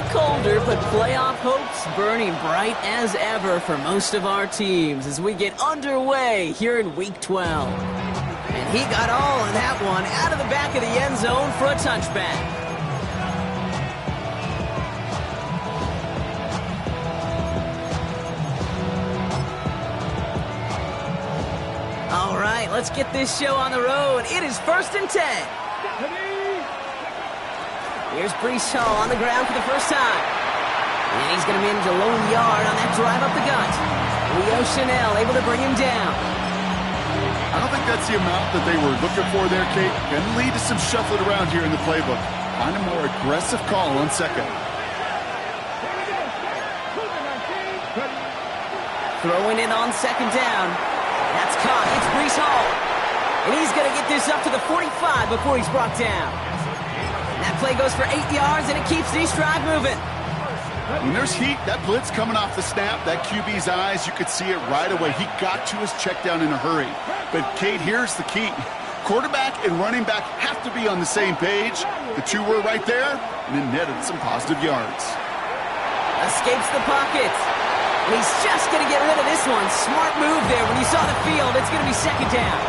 colder, but playoff hopes burning bright as ever for most of our teams as we get underway here in Week 12. And he got all of that one out of the back of the end zone for a touchback. All right, let's get this show on the road. It is 1st and 10. Here's Brees Hall on the ground for the first time. And he's going to manage a lone yard on that drive up the gut. Leo Chanel able to bring him down. I don't think that's the amount that they were looking for there, Kate. Going to lead to some shuffling around here in the playbook. Find a more aggressive call on second. Throwing it on second down. That's caught. It's Brees Hall. And he's going to get this up to the 45 before he's brought down. That play goes for 8 yards, and it keeps this drive moving. When there's heat, that blitz coming off the snap, that QB's eyes, you could see it right away. He got to his check down in a hurry. But, Kate, here's the key. Quarterback and running back have to be on the same page. The two were right there, and then netted some positive yards. Escapes the pocket. And he's just going to get rid of this one. Smart move there. When you saw the field, it's going to be second down.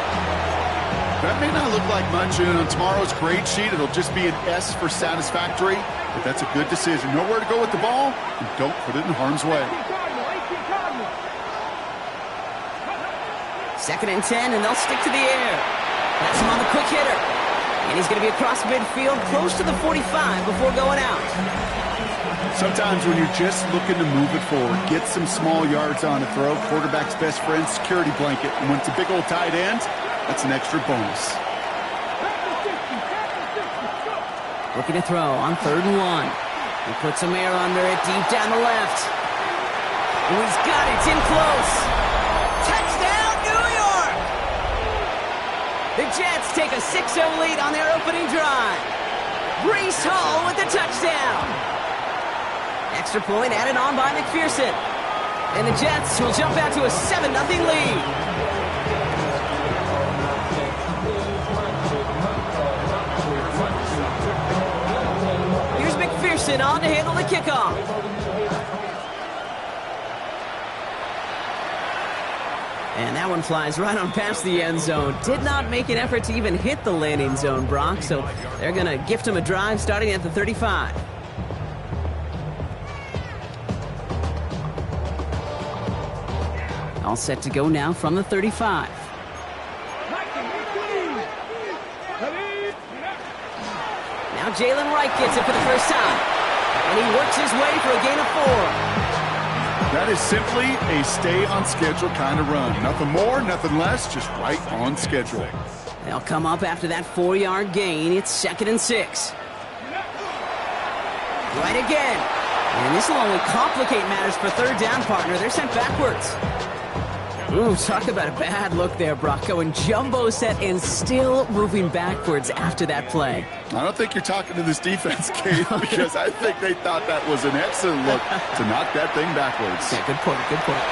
That may not look like much, and on tomorrow's grade sheet, it'll just be an S for satisfactory, but that's a good decision. Know where to go with the ball, and don't put it in harm's way. 2nd and 10, and they'll stick to the air. That's him on the quick hitter. And he's going to be across midfield, close to the 45 before going out. Sometimes when you're just looking to move it forward, get some small yards on a throw, quarterback's best friend, security blanket. And when it's a big old tight end, that's an extra bonus. Looking to throw on 3rd and 1. He puts some air under it deep down the left. Oh, he's got it. It's in close. Touchdown, New York! The Jets take a 6-0 lead on their opening drive. Brees Hall with the touchdown. Extra point added on by McPherson. And the Jets will jump out to a 7-0 lead. On to handle the kickoff. And that one flies right on past the end zone. Did not make an effort to even hit the landing zone, Brock, so they're going to gift him a drive starting at the 35. All set to go now from the 35. Now Jalen Wright gets it for the first time. And he works his way for a gain of 4. That is simply a stay-on-schedule kind of run. Nothing more, nothing less, just right on schedule. They'll come up after that 4-yard gain. It's 2nd and 6. Right again. And this will only complicate matters for 3rd down, partner. They're sent backwards. Ooh, talk about a bad look there, Brock. Going jumbo set and still moving backwards after that play. I don't think you're talking to this defense, Kate, because I think they thought that was an excellent look to knock that thing backwards. Yeah, good point, good point.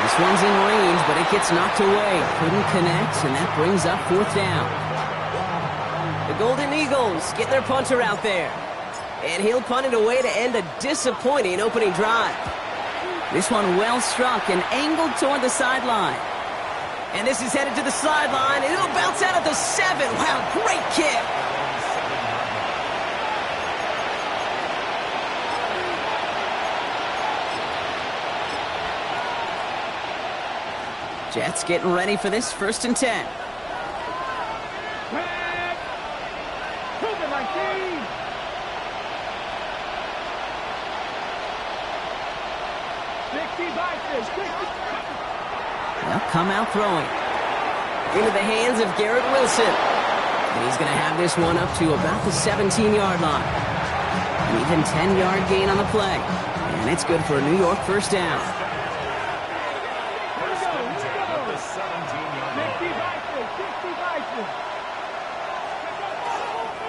This one's in range, but it gets knocked away. Couldn't connect, and that brings up 4th down. The Golden Eagles get their punter out there. And he'll punt it away to end a disappointing opening drive. This one well struck and angled toward the sideline. And this is headed to the sideline, and it'll bounce out at the 7. Wow, great kick. Jets getting ready for this 1st and 10. They'll come out throwing. Into the hands of Garrett Wilson. And he's going to have this one up to about the 17-yard line. An even 10-yard gain on the play. And it's good for a New York 1st down.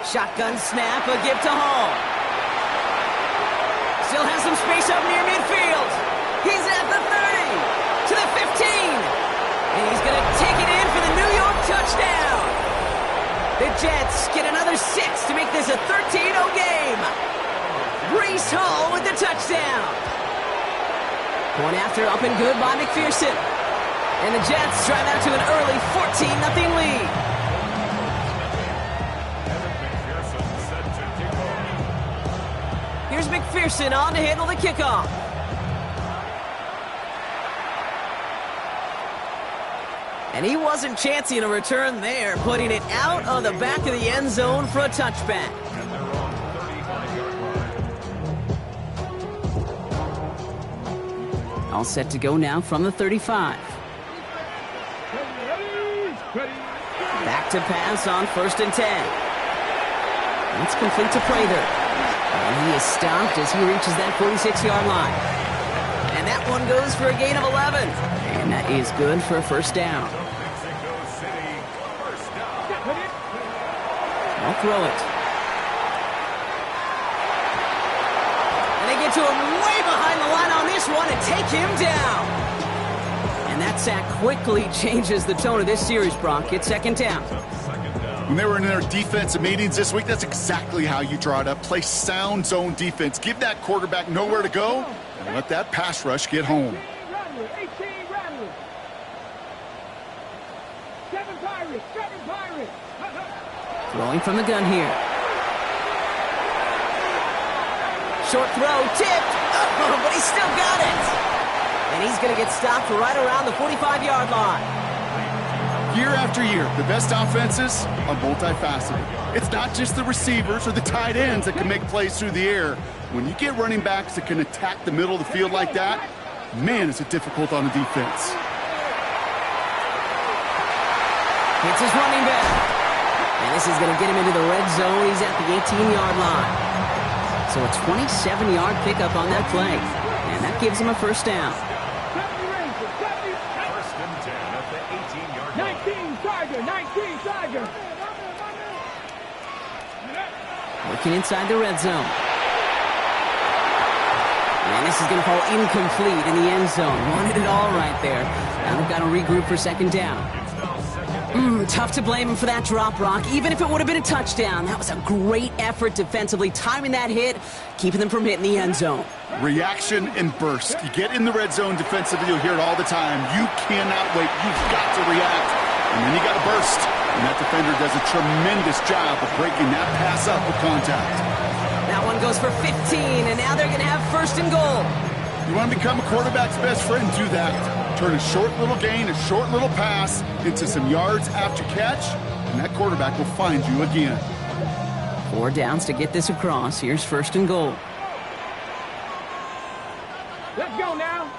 Shotgun snap, a give to Hall. Still has some space up near midfield. He's at the 30, to the 15. And he's going to take it in for the New York touchdown. The Jets get another 6 to make this a 13-0 game. Brees Hall with the touchdown. Point after up and good by McPherson. And the Jets drive out to an early 14-0 lead. Here's McPherson on to handle the kickoff. And he wasn't chancing a return there, putting it out of the back of the end zone for a touchback. All set to go now from the 35. Back to pass on 1st and 10. It's complete to Prather. And he is stopped as he reaches that 46-yard line. And that one goes for a gain of 11. And that is good for a first down. I'll throw it. And they get to him way behind the line on this one and take him down. And that sack quickly changes the tone of this series, Brock. It's 2nd down. When they were in their defensive meetings this week, that's exactly how you draw it up. Play sound zone defense. Give that quarterback nowhere to go and let that pass rush get home. 7 Pirates. Throwing from the gun here. Short throw, tipped. Oh, but he's still got it. And he's going to get stopped right around the 45-yard line. Year after year, the best offenses are multifaceted. It's not just the receivers or the tight ends that can make plays through the air. When you get running backs that can attack the middle of the field like that, man, is it difficult on the defense. It's his running back. And this is going to get him into the red zone. He's at the 18-yard line. So a 27-yard pickup on that play. And that gives him a first down. 1st and 10 at the 18-yard line. 19 Tiger. Working inside the red zone. And this is going to fall incomplete in the end zone. Wanted it all right there. Now they've got to regroup for 2nd down. Tough to blame him for that drop, Rock. Even if it would have been a touchdown, that was a great effort defensively, timing that hit, keeping them from hitting the end zone. Reaction and burst. You get in the red zone defensively, you'll hear it all the time. You cannot wait. You've got to react. And then you got to burst. And that defender does a tremendous job of breaking that pass up with contact. That one goes for 15, and now they're going to have 1st and goal. You want to become a quarterback's best friend? Do that. Turn a short little gain, a short little pass into some yards after catch, and that quarterback will find you again. 4 downs to get this across. Here's 1st and goal. Let's go now.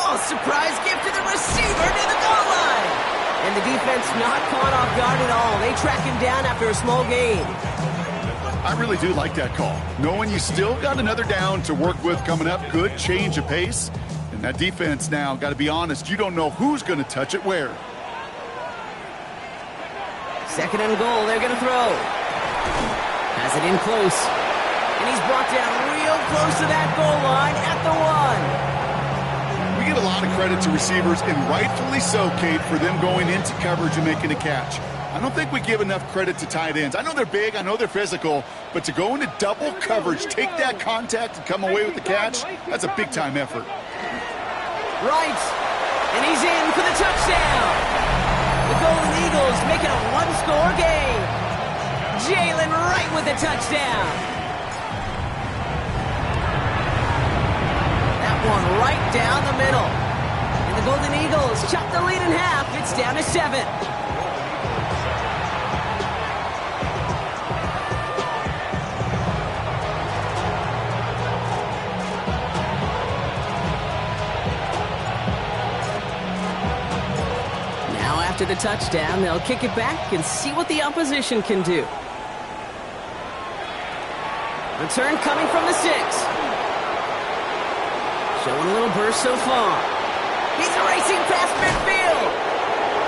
Oh, surprise gift to the receiver near the goal line. And the defense not caught off guard at all. They track him down after a small gain. I really do like that call. Knowing you still got another down to work with coming up, good change of pace. And that defense now, got to be honest, you don't know who's going to touch it where. 2nd and goal, they're going to throw. Has it in close. And he's brought down real close to that goal line at the 1. We give a lot of credit to receivers, and rightfully so, Kate, for them going into coverage and making a catch. I don't think we give enough credit to tight ends. I know they're big, I know they're physical, but to go into double coverage, take that contact and come away with the catch, that's a big-time effort. Right, and he's in for the touchdown. The Golden Eagles make it a 1-score game. Jalen Wright with the touchdown. That one right down the middle. And the Golden Eagles chop the lead in half. It's down to 7. After the touchdown, they'll kick it back and see what the opposition can do. Return coming from the 6. Showing a little burst so far. He's racing past midfield.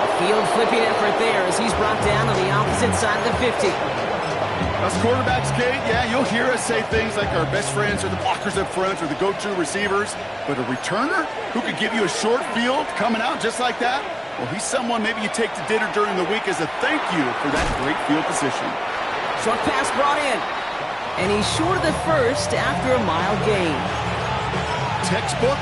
A field flipping effort there as he's brought down on the opposite side of the 50. Us quarterbacks, Kate, yeah, you'll hear us say things like our best friends are the blockers up front or the go-to receivers, but a returner who could give you a short field coming out just like that, well, he's someone maybe you take to dinner during the week as a thank you for that great field position. Short pass brought in. And he's short of the first after a mile gain. Textbook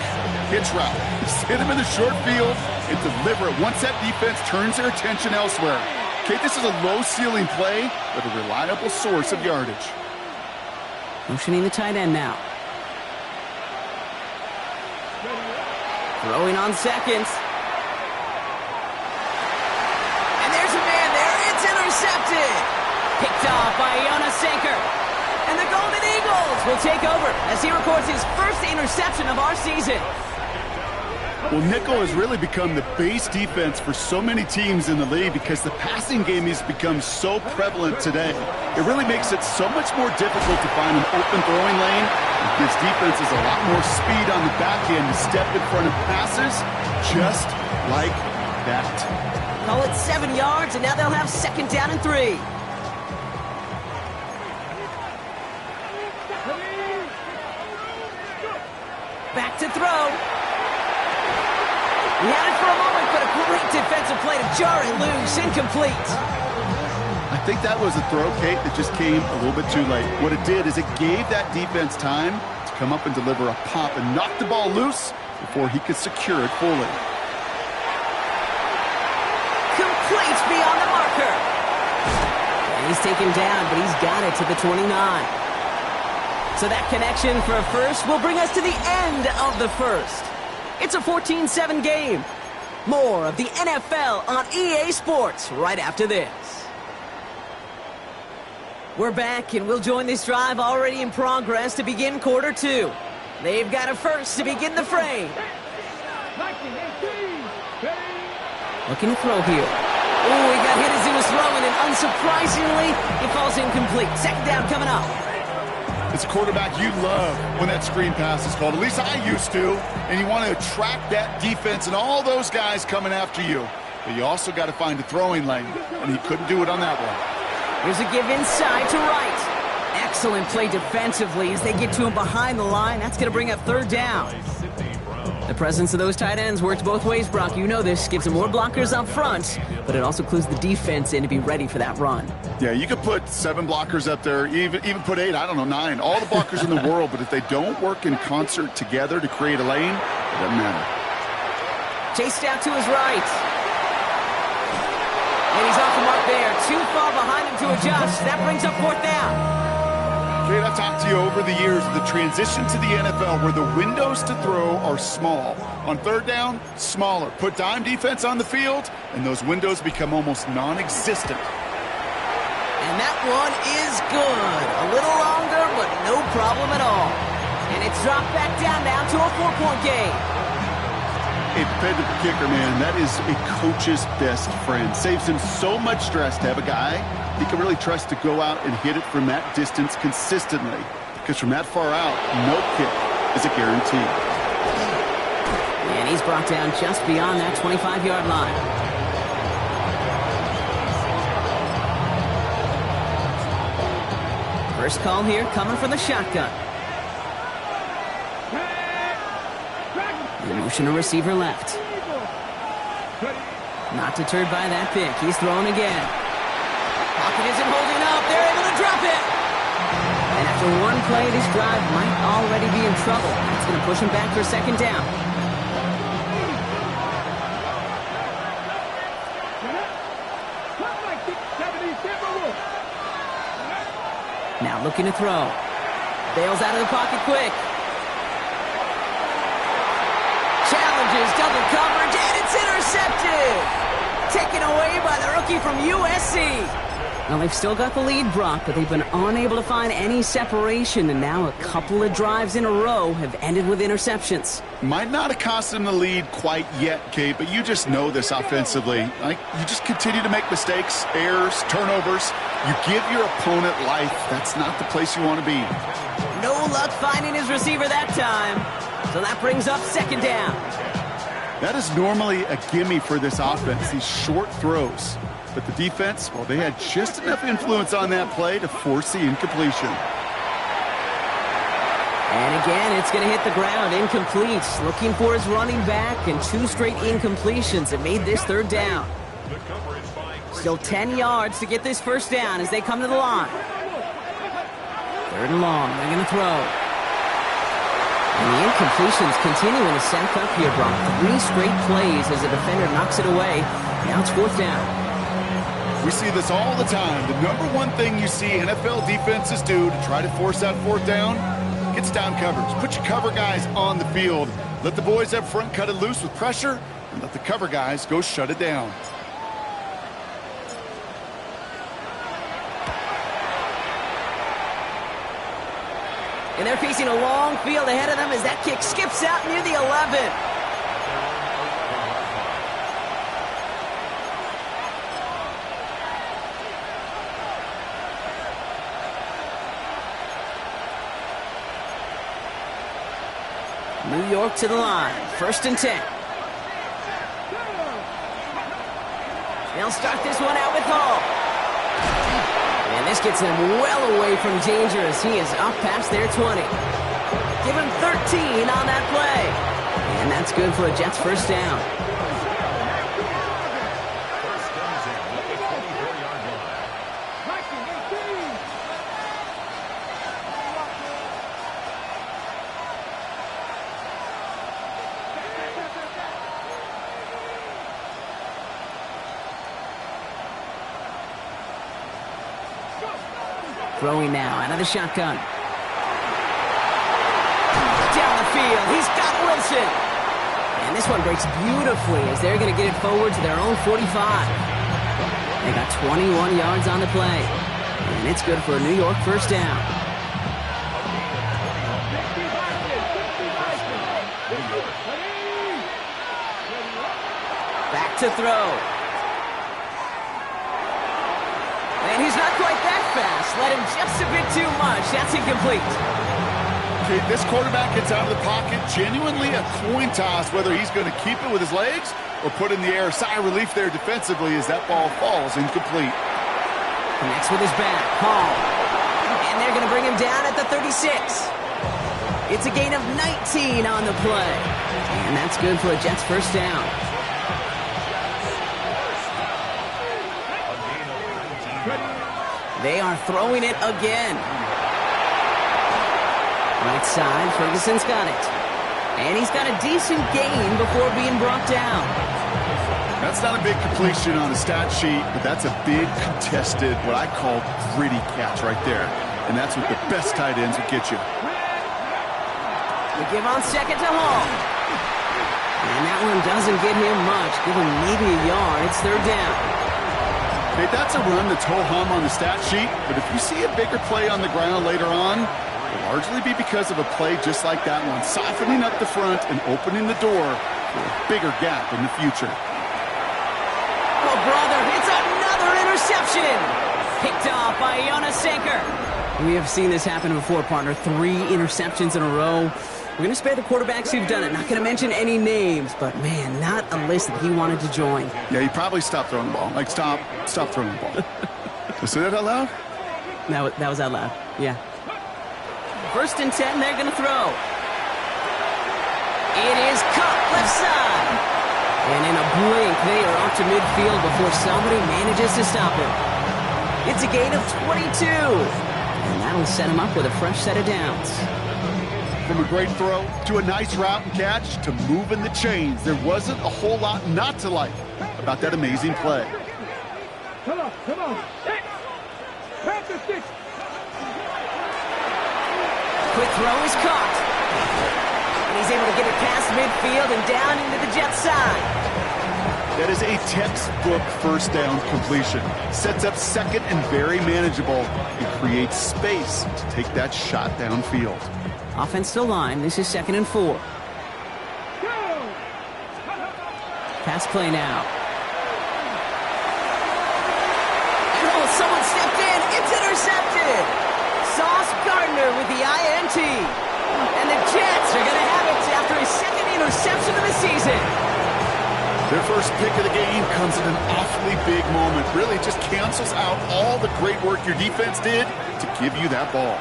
hitch route. Just hit him in the short field and deliver it once that defense turns their attention elsewhere. Okay, this is a low-ceiling play, but a reliable source of yardage. Motioning the tight end now. Throwing on seconds. And there's a man there. It's intercepted. Picked off by Jonas Sanker. And the Golden Eagles will take over as he records his first interception of our season. Well, nickel has really become the base defense for so many teams in the league because the passing game has become so prevalent today. It really makes it so much more difficult to find an open throwing lane. It gives defenses a lot more speed on the back end to step in front of passes just like that. Call it 7 yards, and now they'll have second down and 3. Back to throw. He had it for a moment, but a great defensive play to jar it loose. Incomplete. I think that was a throw, Kate, that just came a little bit too late. What it did is it gave that defense time to come up and deliver a pop and knock the ball loose before he could secure it fully. Complete beyond the marker. And he's taken down, but he's got it to the 29. So that connection for a first will bring us to the end of the first. It's a 14-7 game. More of the NFL on EA Sports right after this. We're back, and we'll join this drive already in progress to begin quarter 2. They've got a first to begin the frame. Looking to throw here. Oh, he got hit as he was throwing, and unsurprisingly, it falls incomplete. Second down coming up. It's a quarterback you love when that screen pass is called. At least I used to. And you want to attract that defense and all those guys coming after you. But you also got to find a throwing lane, and he couldn't do it on that one. Here's a give inside to right. Excellent play defensively as they get to him behind the line. That's going to bring up third down. The presence of those tight ends works both ways, Brock. You know this. Gives them more blockers up front, but it also clues the defense in to be ready for that run. Yeah, you could put 7 blockers up there, even put 8, I don't know, 9. All the blockers in the world, but if they don't work in concert together to create a lane, it doesn't matter. Chased out to his right. And he's off the mark there. Too far behind him to adjust. That brings up fourth down. Kate, I've talked to you over the years of the transition to the NFL where the windows to throw are small. On third down, smaller. Put dime defense on the field, and those windows become almost non-existent. And that one is good. A little longer, but no problem at all. And it's dropped back down now to a 4-point game. A dependable kicker, man, that is a coach's best friend. Saves him so much stress to have a guy he can really trust to go out and hit it from that distance consistently. Because from that far out, no kick is a guarantee. And he's brought down just beyond that 25-yard line. First call here coming from the shotgun. The motion to receiver left. Not deterred by that pick. He's throwing again. Pocket isn't holding up. They're able to drop it. And after one play, this drive might already be in trouble. That's going to push him back for second down. Now looking to throw. Bails out of the pocket quick. Challenges double coverage, and it's intercepted. Taken away by the rookie from USC. Now, they've still got the lead, Brock, but they've been unable to find any separation, and now a couple of drives in a row have ended with interceptions. Might not have cost them the lead quite yet, Kate, but you just know this offensively. Like, you just continue to make mistakes, errors, turnovers. You give your opponent life. That's not the place you want to be. No luck finding his receiver that time. So that brings up second down. That is normally a gimme for this offense, these short throws. But the defense, well, they had just enough influence on that play to force the incompletion. And again, it's going to hit the ground, incomplete. Looking for his running back, and 2 straight incompletions that made this third down. Still 10 yards to get this first down as they come to the line. Third and long. They're going to throw. And the incompletions continue in the sack up here, Brock. 3 straight plays as the defender knocks it away. Now it's 4th down. We see this all the time. The number one thing you see NFL defenses do to try to force that 4th down, gets down coverage. Put your cover guys on the field. Let the boys up front cut it loose with pressure, and let the cover guys go shut it down. And they're facing a long field ahead of them as that kick skips out near the 11. New York to the line. 1st and 10. They'll start this one out with Hall. And this gets them well away from danger as he is up past their 20. Give him 13 on that play. And that's good for a Jets 1st down. Throwing now out of the shotgun. Down the field. He's got Wilson. And this one breaks beautifully as they're going to get it forward to their own 45. They got 21 yards on the play. And it's good for a New York 1st down. Back to throw. And he's not quite that fast. Let him just a bit too much. That's incomplete. Okay, this quarterback gets out of the pocket. Genuinely a coin toss whether he's going to keep it with his legs or put in the air. Sigh of relief there defensively as that ball falls incomplete. Connects with his back. Hall. And they're going to bring him down at the 36. It's a gain of 19 on the play. And that's good for a Jets 1st down. They are throwing it again. Right side, Ferguson's got it. And he's got a decent gain before being brought down. That's not a big completion on the stat sheet, but that's a big contested, what I call gritty catch right there. And that's what the best tight ends will get you. They give on 2nd to Hall. And that one doesn't get him much. Give him maybe a yard. It's 3rd down. Okay, that's a run that's ho-hum on the stat sheet, but if you see a bigger play on the ground later on, it'll largely be because of a play just like that one, softening up the front and opening the door for a bigger gap in the future. Oh, brother, it's another interception! Picked off by Jonas Sanker. We have seen this happen before, partner. 3 interceptions in a row. We're going to spare the quarterbacks who've done it. Not going to mention any names, but, man, not a list that he wanted to join. Yeah, he probably stopped throwing the ball. Like, stop throwing the ball. Did I say that out loud? That was out loud, yeah. 1st and 10, they're going to throw. It is caught left side. And in a blink, they are off to midfield before somebody manages to stop him. It's a gain of 22. And that'll set him up with a fresh set of downs. From a great throw to a nice route and catch to moving the chains, there wasn't a whole lot not to like about that amazing play. Come on. Pass the stick. Quick throw is caught. And he's able to get it past midfield and down into the Jets side. That is a textbook 1st down completion. Sets up 2nd and very manageable. It creates space to take that shot downfield. Offense to line. This is 2nd and 4. Pass play now. Oh, someone stepped in. It's intercepted. Sauce Gardner with the INT. And the Jets are going to have it after his 2nd interception of the season. Their first pick of the game comes at an awfully big moment. Really just cancels out all the great work your defense did to give you that ball.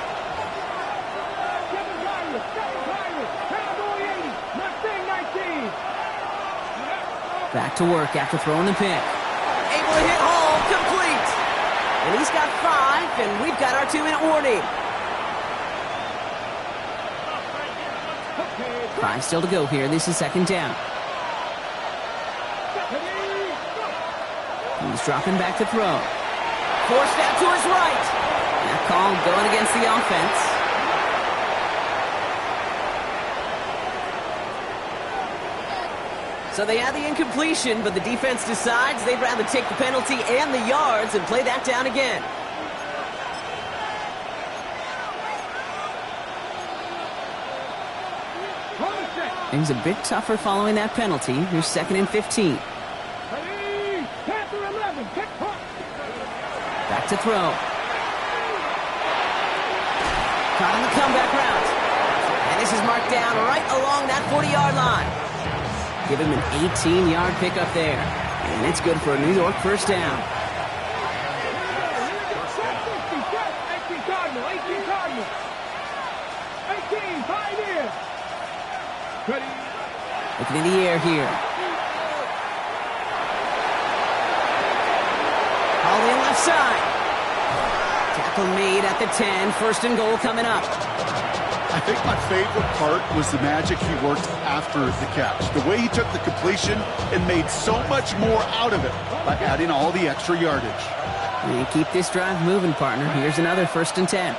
Back to work after throwing the pick. Able to hit Hall, complete. And he's got 5, and we've got our 2-minute warning. 5 still to go here. This is second down. He's dropping back to throw. Forced out to his right. That call going against the offense. So they had the incompletion, but the defense decides they'd rather take the penalty and the yards and play that down again. Things a bit tougher following that penalty. Here's second and 15. Back to throw. Caught on the comeback route. And this is marked down right along that 40-yard line. Give him an 18-yard pickup there. And it's good for a New York first down. 18 Cardinal. 18, Pioneer. Looking in the air here. All in left side. Tackle made at the 10. First and goal coming up. I think my favorite part was the magic he worked after the catch. The way he took the completion and made so much more out of it by adding all the extra yardage. And keep this drive moving, partner. Here's another first and 10.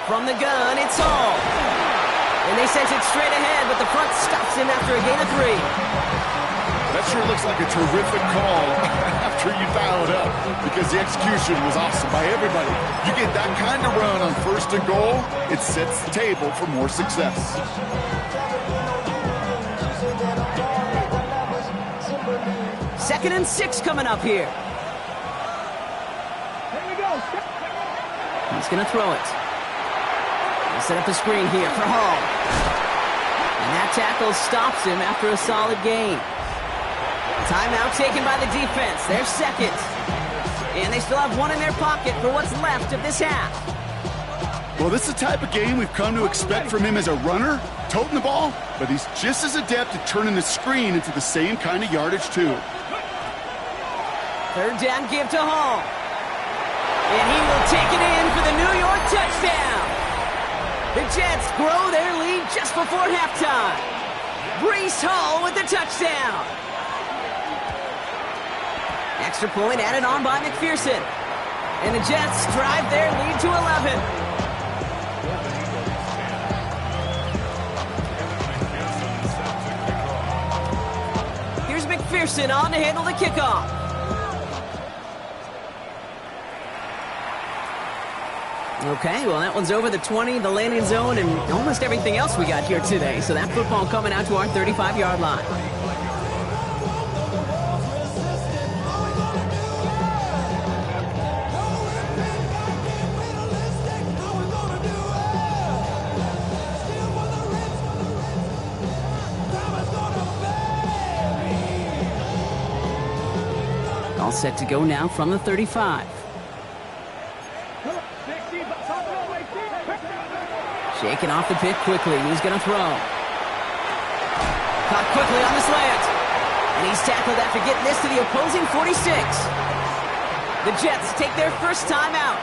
From the gun, it's Hall. And they sent it straight ahead, but the front stops him after a gain of 3. That sure looks like a terrific call after you dial it up, because the execution was awesome by everybody. You get that kind of run on first and goal, it sets the table for more success. Second and 6 coming up here. Here we go. He's going to throw it. He'll set up a screen here for Hall. And that tackle stops him after a solid gain. Timeout taken by the defense. They're second. And they still have one in their pocket for what's left of this half. Well, this is the type of game we've come to expect from him as a runner, toting the ball, but he's just as adept at turning the screen into the same kind of yardage, too. Third down give to Hall. And he will take it in for the New York touchdown. The Jets grow their lead just before halftime. Breece Hall with the touchdown. Extra point added on by McPherson. And the Jets drive their lead to 11. Here's McPherson on to handle the kickoff. Okay, well, that one's over the 20, the landing zone, and almost everything else we got here today. So that football coming out to our 35-yard line. All set to go now from the 35. Shaking off the pit quickly. He's going to throw. Caught quickly on the slant. And he's tackled after getting this to the opposing 46. The Jets take their first time out.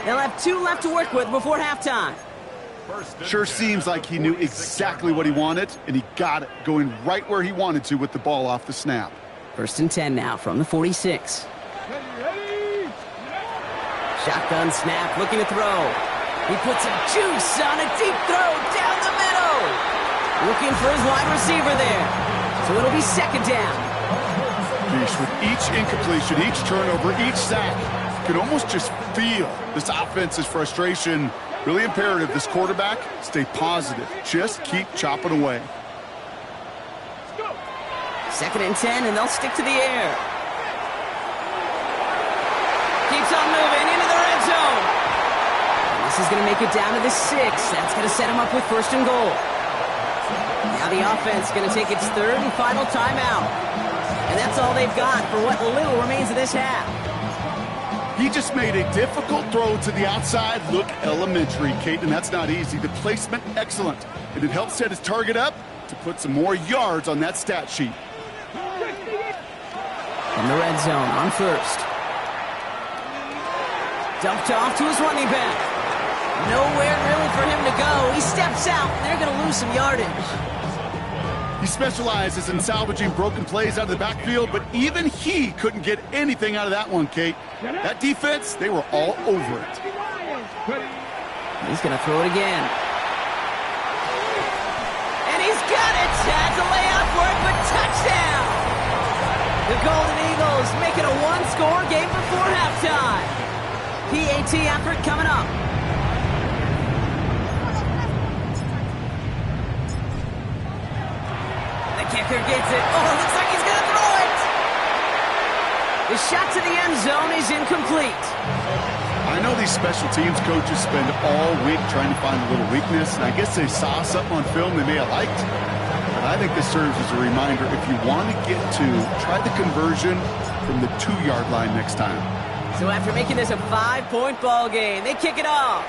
They'll have 2 left to work with before halftime. Sure seems like he knew exactly what he wanted, and he got it, going right where he wanted to with the ball off the snap. First and 10 now from the 46. Shotgun snap, looking to throw. He puts some juice on a deep throw down the middle. Looking for his wide receiver there. So it'll be second down. With each incompletion, each turnover, each sack, you can almost just feel this offense's frustration. Really imperative, this quarterback, stay positive. Just keep chopping away. Second and 10, and they'll stick to the air. Keeps on moving into the red zone. And this is going to make it down to the 6. That's going to set him up with first and goal. Now the offense is going to take its third and final timeout. And that's all they've got for what little remains of this half. He just made a difficult throw to the outside look elementary, Kate, and that's not easy. The placement, excellent. And it helped set his target up to put some more yards on that stat sheet. In the red zone on first. Dumped off to his running back. Nowhere really for him to go. He steps out, and they're going to lose some yardage. He specializes in salvaging broken plays out of the backfield, but even he couldn't get anything out of that one, Kate. That defense, they were all over it. He's going to throw it again. And he's got it. Has a layout for it, but touchdown. The Golden Eagles make it a one-score game before halftime. PAT effort coming up. The kicker gets it. Oh, it looks like he's going to throw it. The shot to the end zone is incomplete. I know these special teams coaches spend all week trying to find a little weakness, and I guess they saw something on film they may have liked. But I think this serves as a reminder, if you want to get to, try the conversion from the 2-yard line next time. So after making this a 5-point ball game, they kick it off.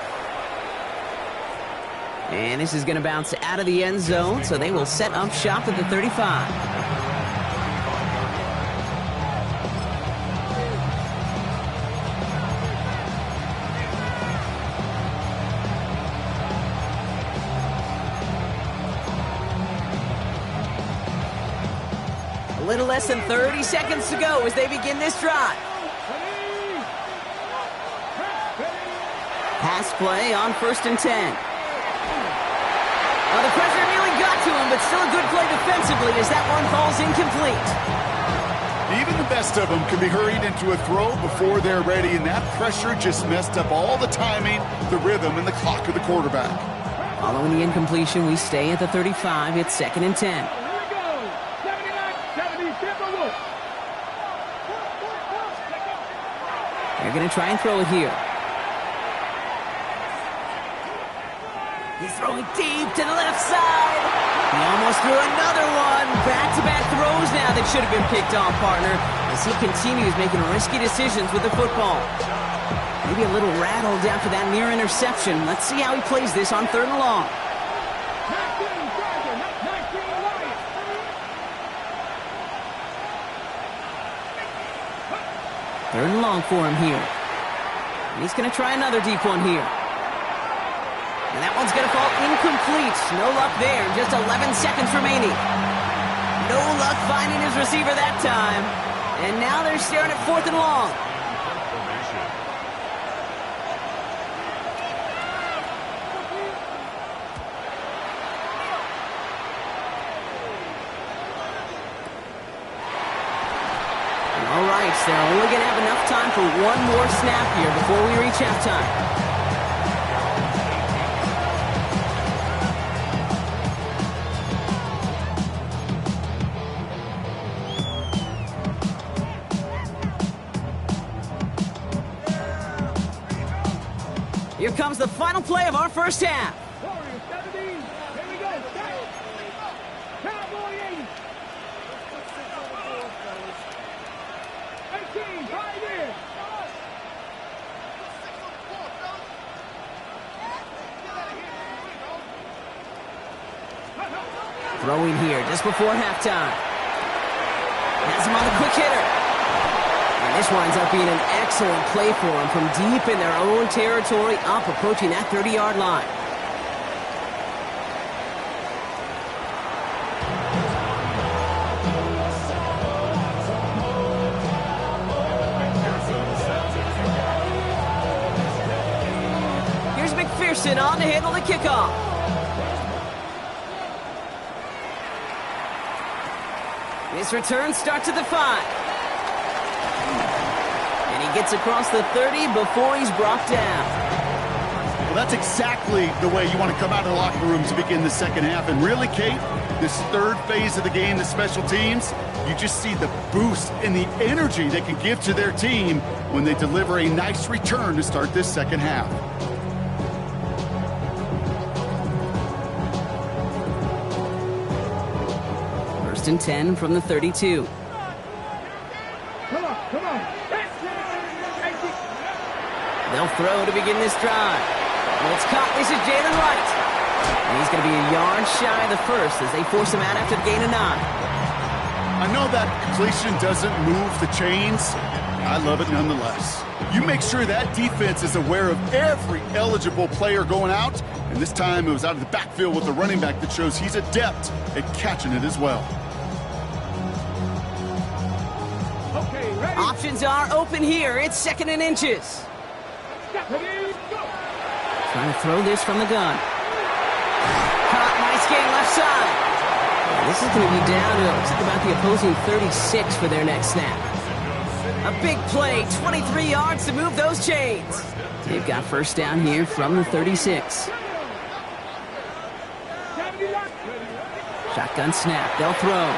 And this is going to bounce out of the end zone, so they will set up shop at the 35. A little less than 30 seconds to go as they begin this drive. Pass play on 1st and 10. Well, the pressure nearly got to him, but still a good play defensively as that one falls incomplete. Even the best of them can be hurried into a throw before they're ready, and that pressure just messed up all the timing, the rhythm, and the clock of the quarterback. Following the incompletion, we stay at the 35. It's 2nd and 10. They're going to try and throw it here. He's throwing deep to the left side. He almost threw another one. Back-to-back throws now that should have been picked off, partner, as he continues making risky decisions with the football. Maybe a little rattled after that near interception. Let's see how he plays this on 3rd and long. 3rd and long for him here. And he's going to try another deep one here. And that one's going to fall incomplete. No luck there. Just 11 seconds remaining. No luck finding his receiver that time. And now they're staring at 4th and long. All right, so they're only going to have enough time for one more snap here before we reach halftime. Here comes the final play of our first half. Warriors 17. Here we go. Cowboy 80. 18. Right in. Throwing here just before halftime. Has him on the quick hitter. And this winds up being an excellent play for him from deep in their own territory, up approaching that 30-yard line. Here's McPherson on to handle the kickoff. This return starts at the 5. And he gets across the 30 before he's brought down. Well, that's exactly the way you want to come out of the locker room to begin the second half. And really, Kate, this third phase of the game, the special teams, you just see the boost and the energy they can give to their team when they deliver a nice return to start this second half. First and 10 from the 32. Come on. They'll throw to begin this drive. Well, it's caught. This is Jalen Wright. And he's going to be a yard shy of the first as they force him out after the gain of 9. I know that completion doesn't move the chains, I love it nonetheless. You make sure that defense is aware of every eligible player going out, and this time it was out of the backfield with the running back that shows he's adept at catching it as well. Okay, ready? Options are open here. It's 2nd and inches. Ready, go. Trying to throw this from the gun. Caught, nice gain left side. This is going to be down to, looks like about the opposing 36 for their next snap. A big play, 23 yards to move those chains. They've got first down here from the 36. Shotgun snap, they'll throw.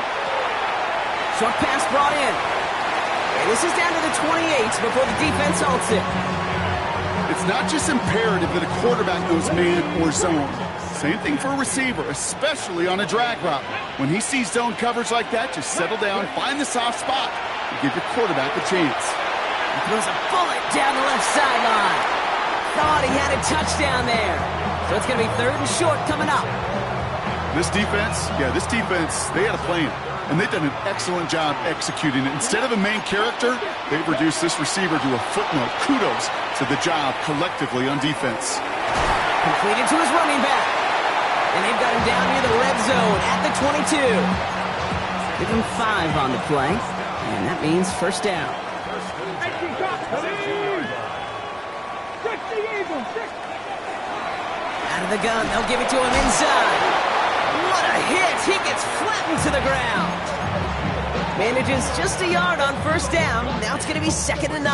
Short pass brought in. And this is down to the 28 before the defense halts it. It's not just imperative that a quarterback knows man or zone. Same thing for a receiver, especially on a drag route. When he sees zone coverage like that, just settle down, find the soft spot, and give your quarterback a chance. He throws a bullet down the left sideline. Thought he had a touchdown there. So it's going to be 3rd and short coming up. This defense, they had a plan. And they've done an excellent job executing it. Instead of a main character, they've reduced this receiver to a footnote. Kudos to the job collectively on defense. Completed to his running back. And they've got him down near the red zone at the 22. Give him 5 on the play. And that means first down. Out of the gun, they'll give it to him inside. What a hit! He gets flattened to the ground. Manages just a yard on first down. Now it's going to be 2nd and 9.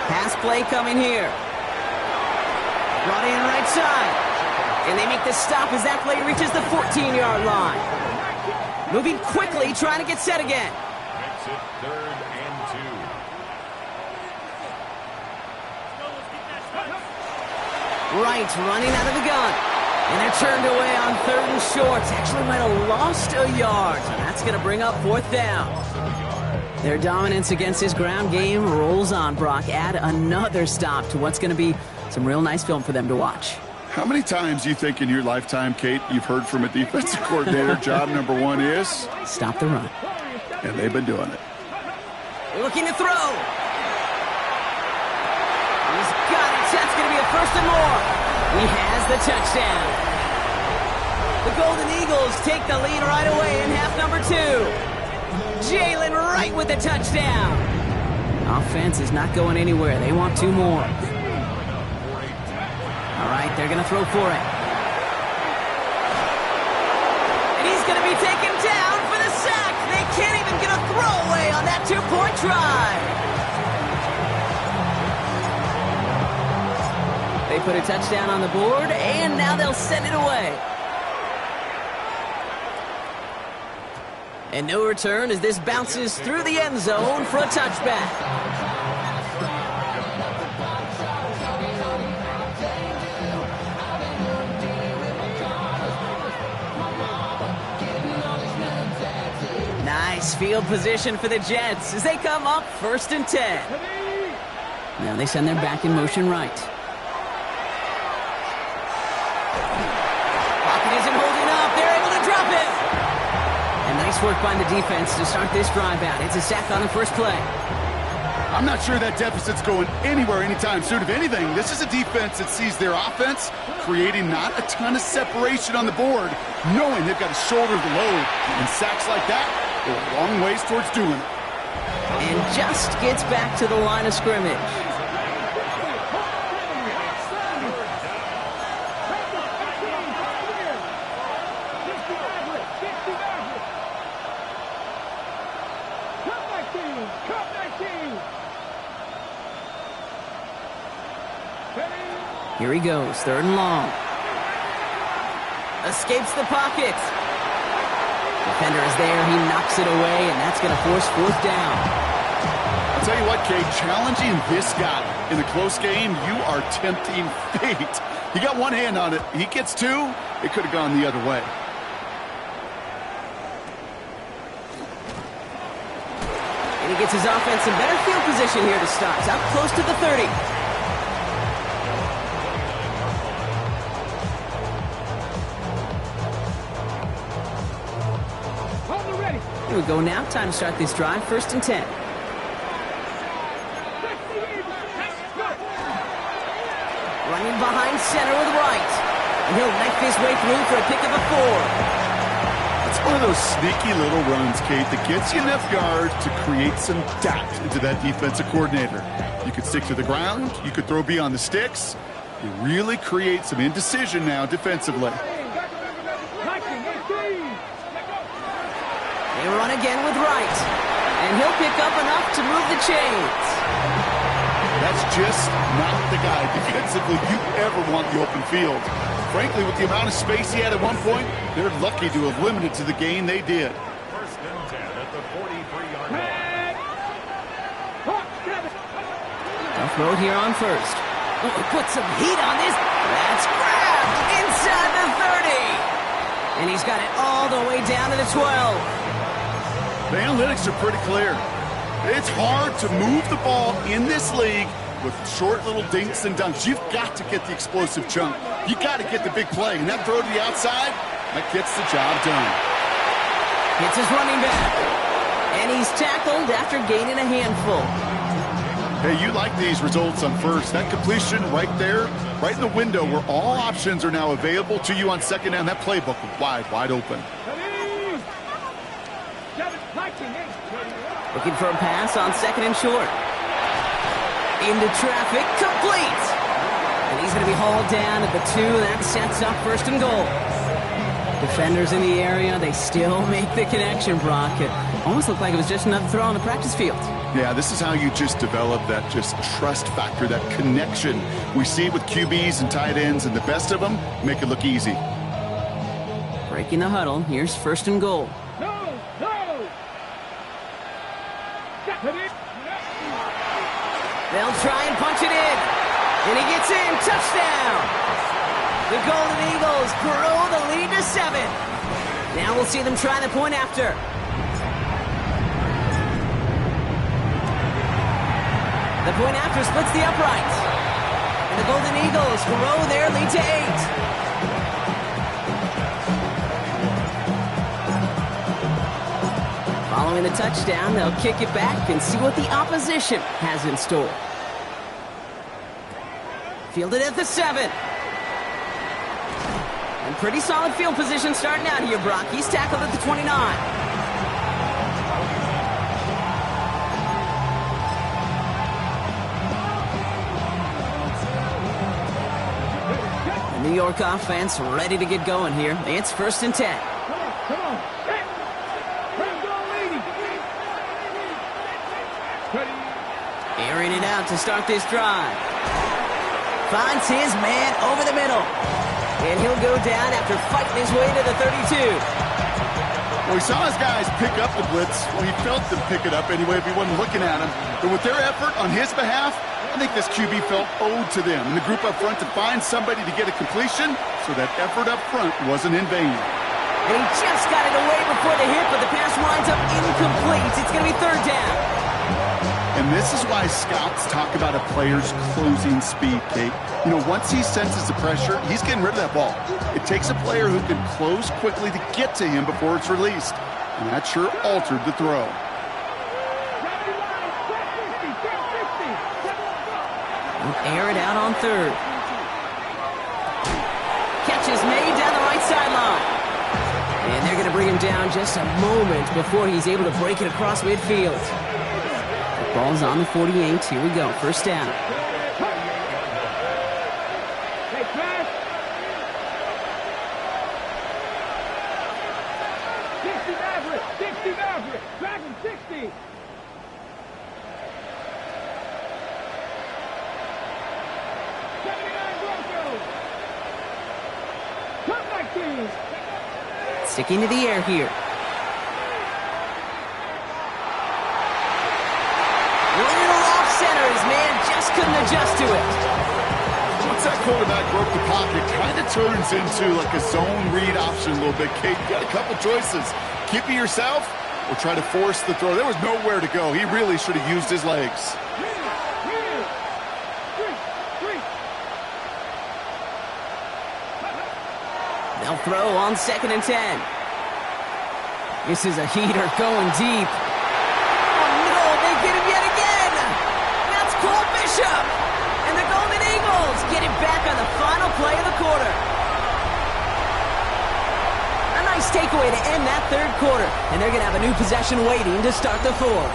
Pass play coming here. Brought in right side. And they make the stop as that play reaches the 14-yard line. Moving quickly, trying to get set again. Makes it 3rd and 2. Right, running out of the gun. And they're turned away on 3rd and short. Actually might have lost a yard. And that's going to bring up 4th down. Their dominance against this ground game rolls on, Brock. Add another stop to what's going to be some real nice film for them to watch. How many times do you think in your lifetime, Kate, you've heard from a defensive coordinator, job number 1 is? Stop the run. And they've been doing it. Looking to throw. He's got it. That's going to be a 1st and more. He has the touchdown. The Golden Eagles take the lead right away in half number 2. Jalen Wright with the touchdown. Offense is not going anywhere. They want 2 more. All right, they're going to throw for it. And he's going to be taken down for the sack. They can't even get a throwaway on that 2-point try. They put a touchdown on the board, and now they'll send it away. And no return as this bounces through the end zone for a touchback. Nice field position for the Jets as they come up 1st and 10. Now they send their back in motion right. Pocket isn't holding up. They're able to drop it. And nice work by the defense to start this drive out. It's a sack on the first play. I'm not sure that deficit's going anywhere anytime soon. If anything, this is a defense that sees their offense creating not a ton of separation on the board, knowing they've got to shoulder the load. And sacks like that go a long ways towards doing it. And just gets back to the line of scrimmage. Here he goes, 3rd and long. Escapes the pocket. Defender is there, he knocks it away, and that's going to force 4th down. I'll tell you what, Kate, challenging this guy in a close game, you are tempting fate. He got one hand on it. He gets 2, it could have gone the other way. And he gets his offense in better field position here to start. It's out close to the 30. We go now. Time to start this drive. 1st and 10. Running behind center with right. And he'll knife his way through for a pick of a 4. It's one of those sneaky little runs, Kate, that gets you enough yards to create some doubt into that defensive coordinator. You could stick to the ground. You could throw beyond the sticks. You really create some indecision now defensively. They run again with right. And he'll pick up enough to move the chains. That's just not the guy defensively you ever want the open field. Frankly, with the amount of space he had at one point, they're lucky to have limited to the gain they did. 1st and 10 at the 43-yard line. They'll throw it here on 1st. Oh, put some heat on this. That's grabbed inside the 30. And he's got it all the way down to the 12. The analytics are pretty clear. It's hard to move the ball in this league with short little dinks and dunks. You've got to get the explosive chunk. You got to get the big play. And that throw to the outside, that gets the job done. It's his running back. And he's tackled after gaining a handful. Hey, you like these results on 1st. That completion right there, right in the window where all options are now available to you on 2nd down. That playbook wide open. Looking for a pass on 2nd and short. Into traffic, complete. And he's going to be hauled down at the 2. That sets up 1st and goal. Defenders in the area, they still make the connection, Brock. It almost looked like it was just another throw on the practice field. Yeah, this is how you just develop that just trust factor, that connection. We see it with QBs and tight ends, and the best of them make it look easy. Breaking the huddle. Here's 1st and goal. They'll try and punch it in. And he gets in. Touchdown. The Golden Eagles grow the lead to 7. Now we'll see them try the point after. The point after splits the uprights. And the Golden Eagles grow their lead to 8. Following the touchdown, they'll kick it back and see what the opposition has in store. Fielded at the 7. And pretty solid field position starting out here, Brock. He's tackled at the 29. The New York offense ready to get going here. It's 1st and 10. Come on. Airing it out to start this drive. Finds his man over the middle. And he'll go down after fighting his way to the 32. Well, he saw his guys pick up the blitz. Well, he felt them pick it up anyway if he wasn't looking at him. But with their effort on his behalf, I think this QB felt owed to them and the group up front to find somebody to get a completion, so that effort up front wasn't in vain. And he just got it away before the hit, but the pass winds up incomplete. It's going to be 3rd down. And this is why scouts talk about a player's closing speed, Kate. You know, once he senses the pressure, he's getting rid of that ball. It takes a player who can close quickly to get to him before it's released. And that sure altered the throw. Air it out on 3rd. Catch is made down the right sideline. And they're going to bring him down just a moment before he's able to break it across midfield. The ball's on the 48. Here we go. 1st down. Dragon 60. Sticking to the air here. Little off center. His man just couldn't adjust to it. Once that quarterback broke the pocket, kind of turns into like a zone read option a little bit. Kate, you got a couple choices. Keep it yourself or try to force the throw. There was nowhere to go. He really should have used his legs. They'll throw on 2nd and 10. This is a heater going deep. Oh, no, they get him yet again. That's Cole Bishop. And the Golden Eagles get it back on the final play of the quarter. A nice takeaway to end that third quarter. And they're going to have a new possession waiting to start the fourth.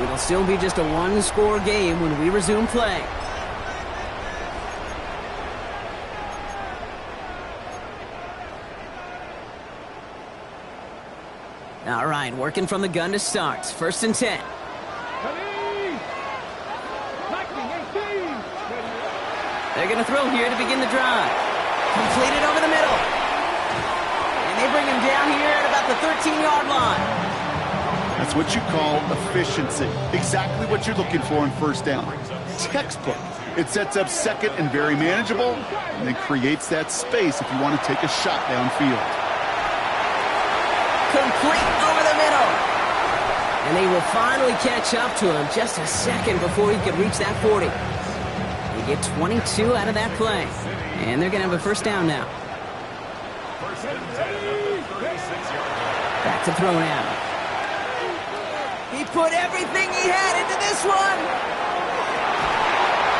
It'll still be just a one-score game when we resume play. All right, working from the gun to start. 1st and 10. They're going to throw here to begin the drive. Completed over the middle. And they bring him down here at about the 13-yard line. That's what you call efficiency. Exactly what you're looking for in first down. Textbook. It sets up second and very manageable, and then creates that space if you want to take a shot downfield. Complete over the middle. And they will finally catch up to him just a second before he could reach that 40. They get 22 out of that play. And they're going to have a first down now. Back to throw now. He put everything he had into this one.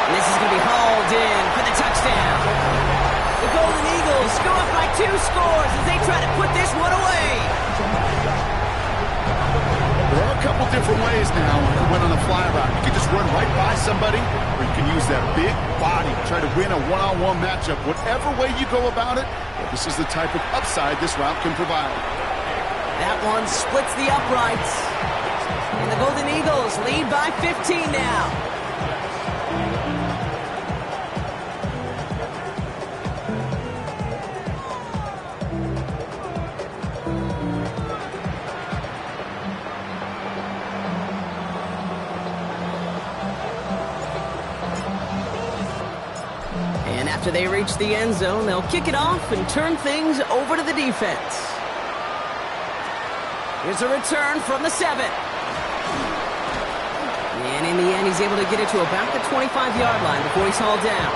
And this is going to be hauled in for the touchdown. The Golden Eagles go up by 2 scores as they try to put this one away. There are a couple different ways now to win on a fly route. You can just run right by somebody, or you can use that big body, try to win a one-on-one matchup. Whatever way you go about it, this is the type of upside this route can provide. That one splits the uprights. And the Golden Eagles lead by 15 now. And after they reach the end zone, they'll kick it off and turn things over to the defense. Here's a return from the 7. And in the end, he's able to get it to about the 25-yard line before he's hauled down.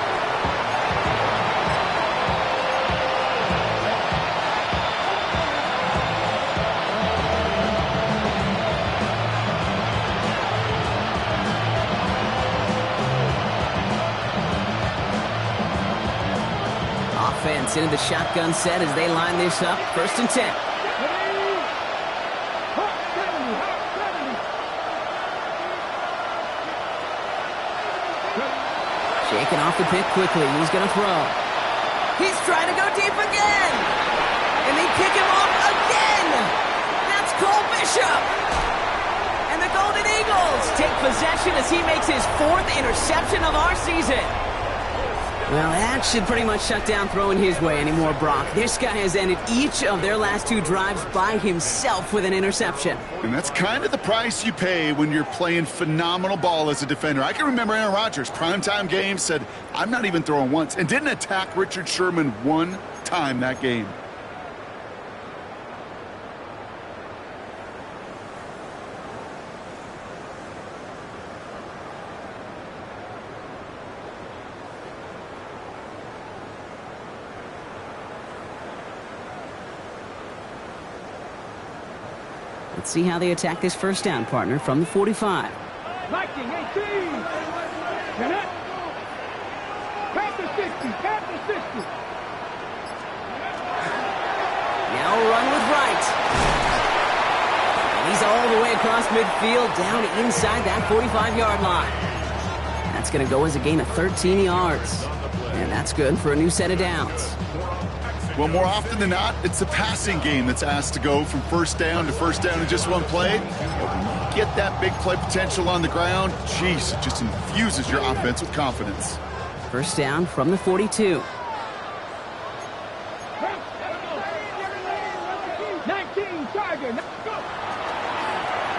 Offense into the shotgun set as they line this up. 1st and 10. Shaking off the pick quickly. He's going to throw. He's trying to go deep again. And they pick him off again. That's Cole Bishop. And the Golden Eagles take possession as he makes his 4th interception of our season. Well, that should pretty much shut down throwing his way anymore, Brock. This guy has ended each of their last 2 drives by himself with an interception. And that's kind of the price you pay when you're playing phenomenal ball as a defender. I can remember Aaron Rodgers, primetime game, said, I'm not even throwing once, and didn't attack Richard Sherman one time that game. Let's see how they attack this first down, partner, from the 45. Liking 18. Past the 60. Past the 60. Now run with right. And he's all the way across midfield, down inside that 45-yard line. That's going to go as a gain of 13 yards. And that's good for a new set of downs. Well, more often than not, it's the passing game that's asked to go from first down to just one play. But when you get that big play potential on the ground, geez, it just infuses your offense with confidence. First down from the 42. 19, Tiger.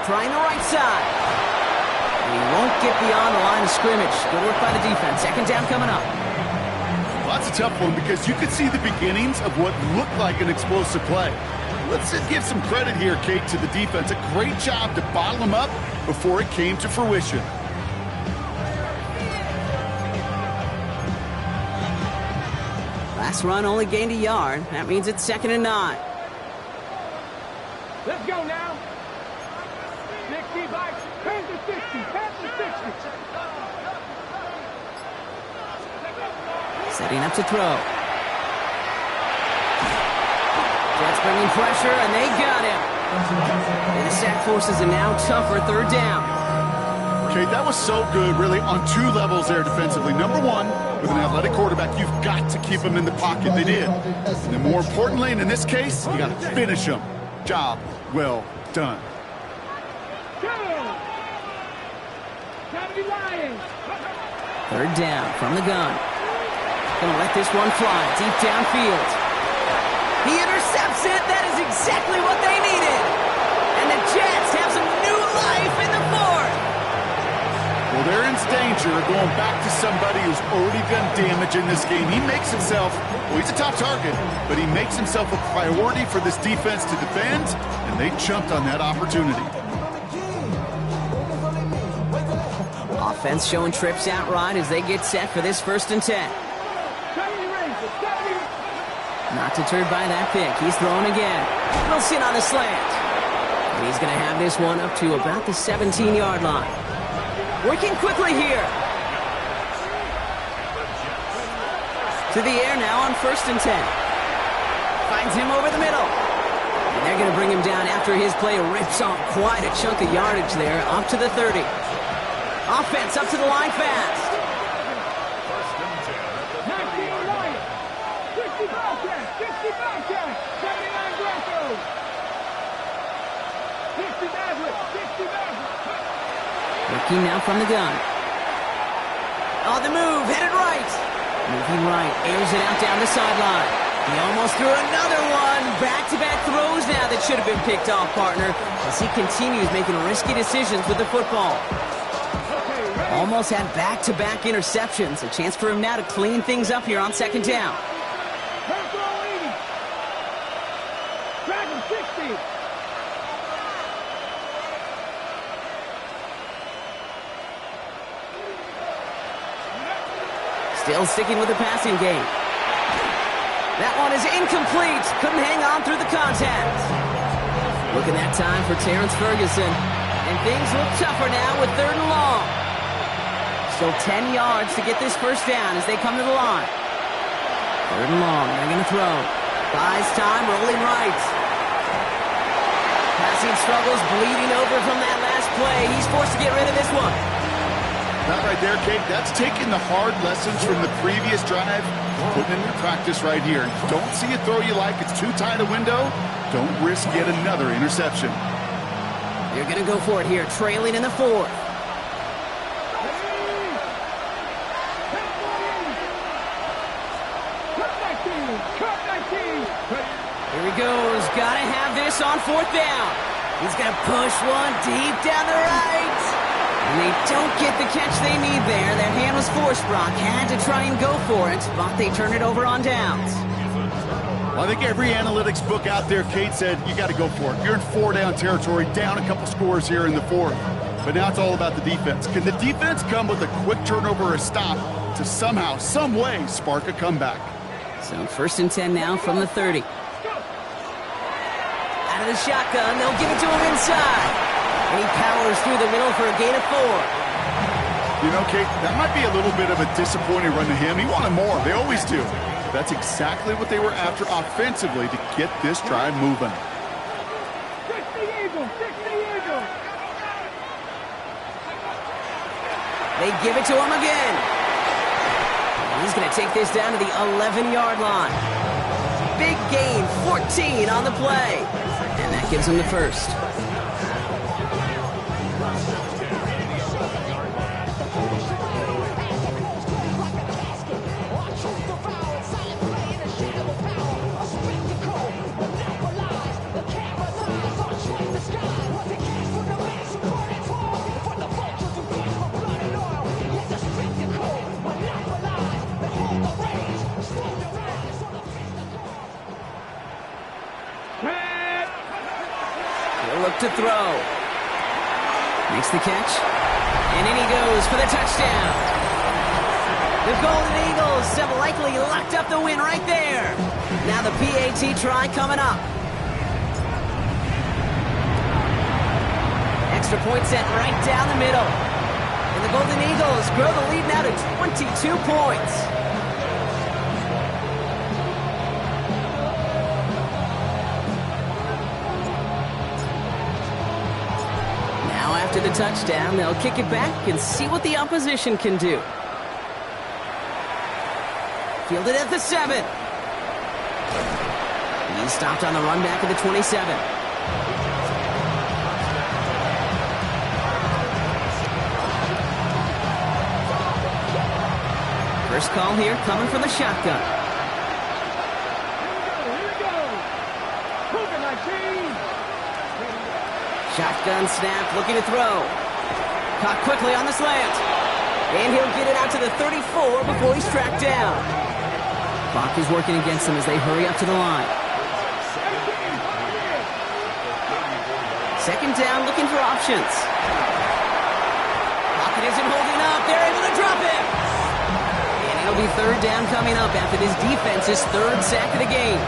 Trying the right side. And he won't get beyond the line of scrimmage. Good work by the defense. 2nd down coming up. Well, that's a tough one because you could see the beginnings of what looked like an explosive play. Let's just give some credit here, Kate, to the defense. A great job to bottle them up before it came to fruition. Last run only gained a yard. That means it's 2nd and 9. Let's go now. 65, 10 to 60, 10 to 60. Setting up to throw. Jets bringing pressure, and they got him. And the sack forces a now tougher third down. Okay, that was so good, really, on two levels there defensively. Number one, with an athletic quarterback, you've got to keep him in the pocket. They did. And then more importantly, and in this case, you got to finish him. Job well done. Third down from the gun. Gonna let this one fly deep downfield. He intercepts it. That is exactly what they needed. And the Jets have some new life in the fourth. Well, they're in danger of going back to somebody who's already done damage in this game. He makes himself, well, he's a top target, but he makes himself a priority for this defense to defend, and they jumped on that opportunity. Offense showing trips outright as they get set for this 1st and 10. Not deterred by that pick. He's throwing again. Wilson on the slant. And he's going to have this one up to about the 17-yard line. Working quickly here. To the air now on 1st and 10. Finds him over the middle. And they're going to bring him down after his play rips off quite a chunk of yardage there, up to the 30. Offense up to the line fast. 79 Bronco. 60 Maverick. 60 Maverick. Working now from the gun. On the move, headed right. Moving right, airs it out down the sideline. He almost threw another one. Back-to-back throws now that should have been picked off, partner, as he continues making risky decisions with the football. Almost had back-to-back interceptions. A chance for him now to clean things up here on 2nd down. Still sticking with the passing game. That one is incomplete. Couldn't hang on through the contact. Looking that time for Terrence Ferguson. And things look tougher now with 3rd and long. Still 10 yards to get this 1st down as they come to the line. 3rd and long. They're going to throw. Buys time, rolling right. Passing struggles, bleeding over from that last play. He's forced to get rid of this one. That right there, Kate, that's taking the hard lessons from the previous drive, putting into practice right here. Don't see a throw you like, it's too tight a window. Don't risk yet another interception. They're going to go for it here, trailing in the 4th. Here he goes, got to have this on 4th down. He's going to push one deep down the right. And they don't get the catch they need there. Their hand was forced, Brock. Had to try and go for it, but they turn it over on downs. Well, I think every analytics book out there, Kate, said you got to go for it. You're in 4-down territory, down a couple scores here in the 4th. But now it's all about the defense. Can the defense come with a quick turnover or a stop to somehow, some way, spark a comeback? So 1st and 10 now from the 30. Out of the shotgun, they'll give it to him inside. And he powers through the middle for a gain of 4. You know, Kate, that might be a little bit of a disappointing run to him. He wanted more. They always do. That's exactly what they were after offensively to get this drive moving. 60 Eagle. 60 Eagle. They give it to him again. He's going to take this down to the 11-yard line. Big gain, 14 on the play. And that gives him the 1st. To throw. Makes the catch. And in he goes for the touchdown. The Golden Eagles have likely locked up the win right there. Now the PAT try coming up. Extra point sent right down the middle. And the Golden Eagles grow the lead now to 22 points. Now after the touchdown, they'll kick it back and see what the opposition can do. Fielded at the 7. He's stopped on the run back of the 27. First call here coming from the shotgun. Here we go. Moving like cheese. Shotgun snap, looking to throw. Caught quickly on the slant. And he'll get it out to the 34 before he's tracked down. Clock is working against them as they hurry up to the line. Second down, looking for options. Pocket isn't holding up. They're able to drop it. And it'll be third down coming up after this defense's third sack of the game.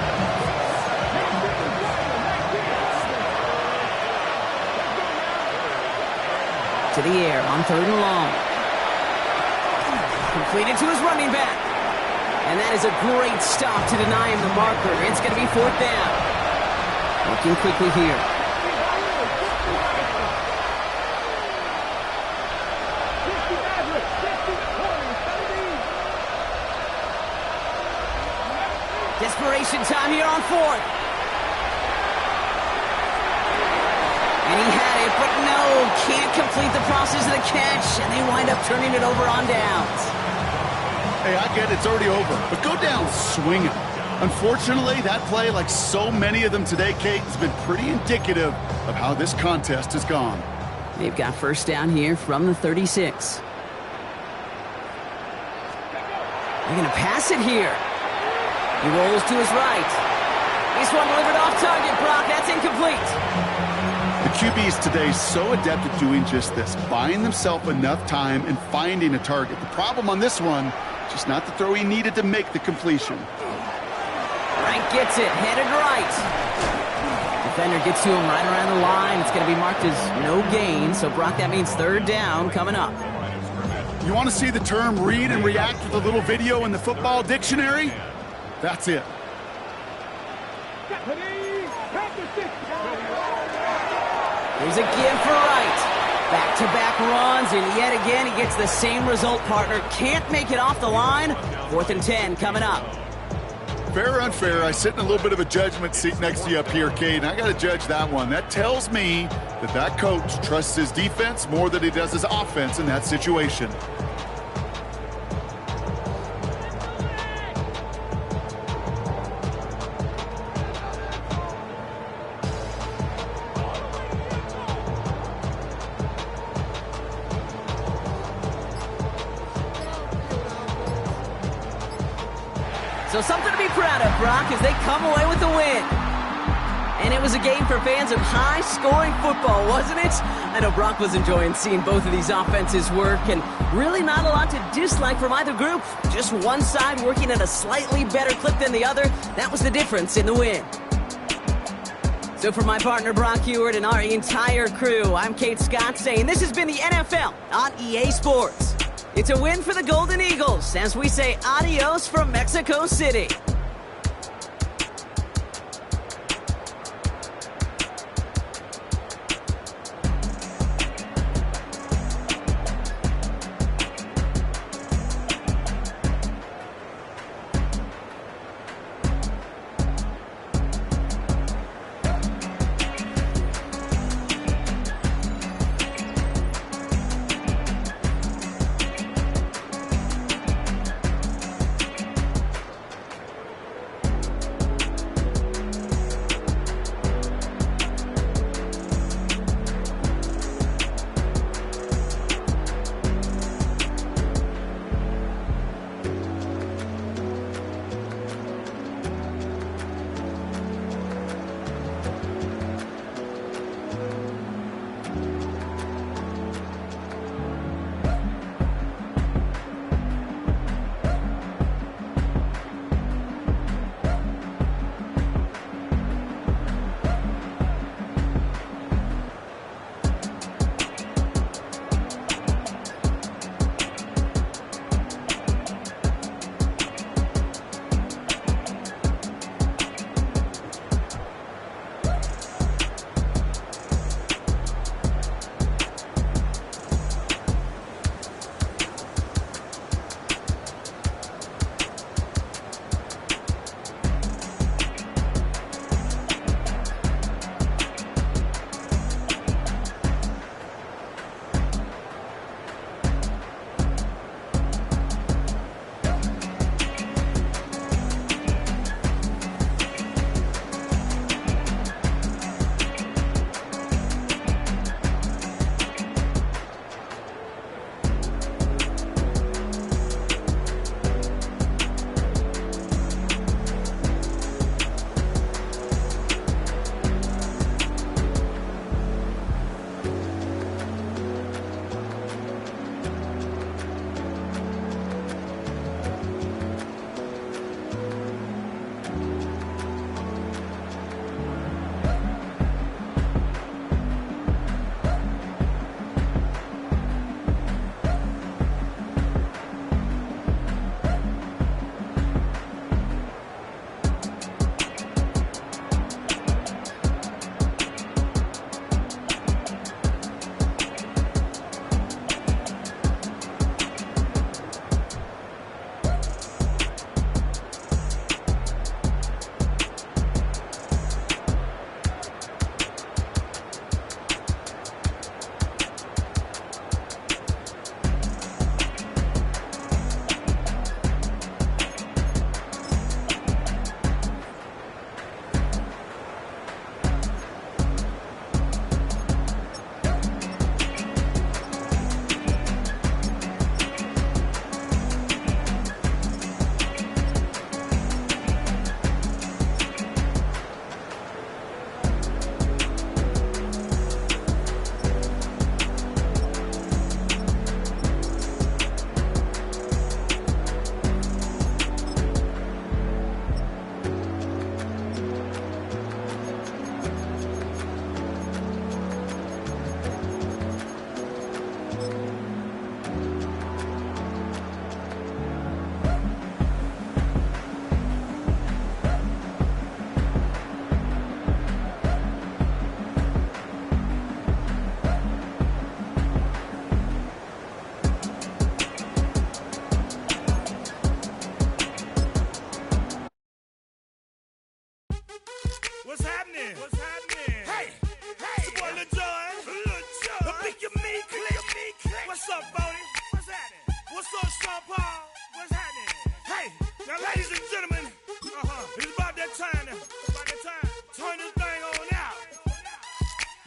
To the air on 3rd and long. Completed to his running back. And that is a great stop to deny him the marker. It's going to be 4th down. Working quickly here. Desperation time here on 4th. And he had it, but no, can't complete the process of the catch, and they wind up turning it over on downs. Hey, I get it's already over, but go down swinging. Unfortunately, that play, like so many of them today, Kate, has been pretty indicative of how this contest has gone. They've got first down here from the 36. They're going to pass it here. He rolls to his right. This one delivered off target, Brock. That's incomplete. The QBs today so adept at doing just this, buying themselves enough time and finding a target. The problem on this one, just not the throw he needed to make the completion. Frank gets it, headed right. Defender gets to him right around the line. It's going to be marked as no gain. So, Brock, that means 3rd down coming up. You want to see the term read and react with a little video in the football dictionary? That's it. Here's a give for right. Back-to-back runs, and yet again he gets the same result, partner. Can't make it off the line. 4th and 10 coming up. Fair or unfair, I sit in a little bit of a judgment seat next to you up here, Kate, and I got to judge that one. That tells me that that coach trusts his defense more than he does his offense in that situation. So something to be proud of, Brock, as they come away with the win. And it was a game for fans of high-scoring football, wasn't it? I know Brock was enjoying seeing both of these offenses work, and really not a lot to dislike from either group. Just one side working at a slightly better clip than the other. That was the difference in the win. So for my partner, Brock Heward, and our entire crew, I'm Kate Scott saying this has been the NFL on EA Sports. It's a win for the Golden Eagles as we say adios from Mexico City. What's happening? What's happening? Hey, it's your boy Lil Jon. The Pick Your Me Click. What's up, Bodie? What's happening? What's up, Sean Paul? What's happening? Hey, now ladies and gentlemen, it's about that time. Turn this thing on out.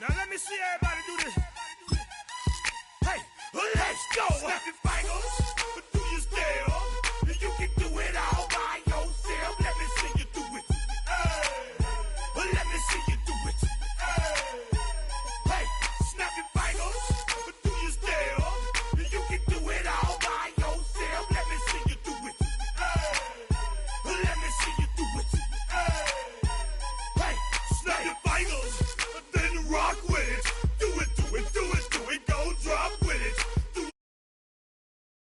Now let me see everybody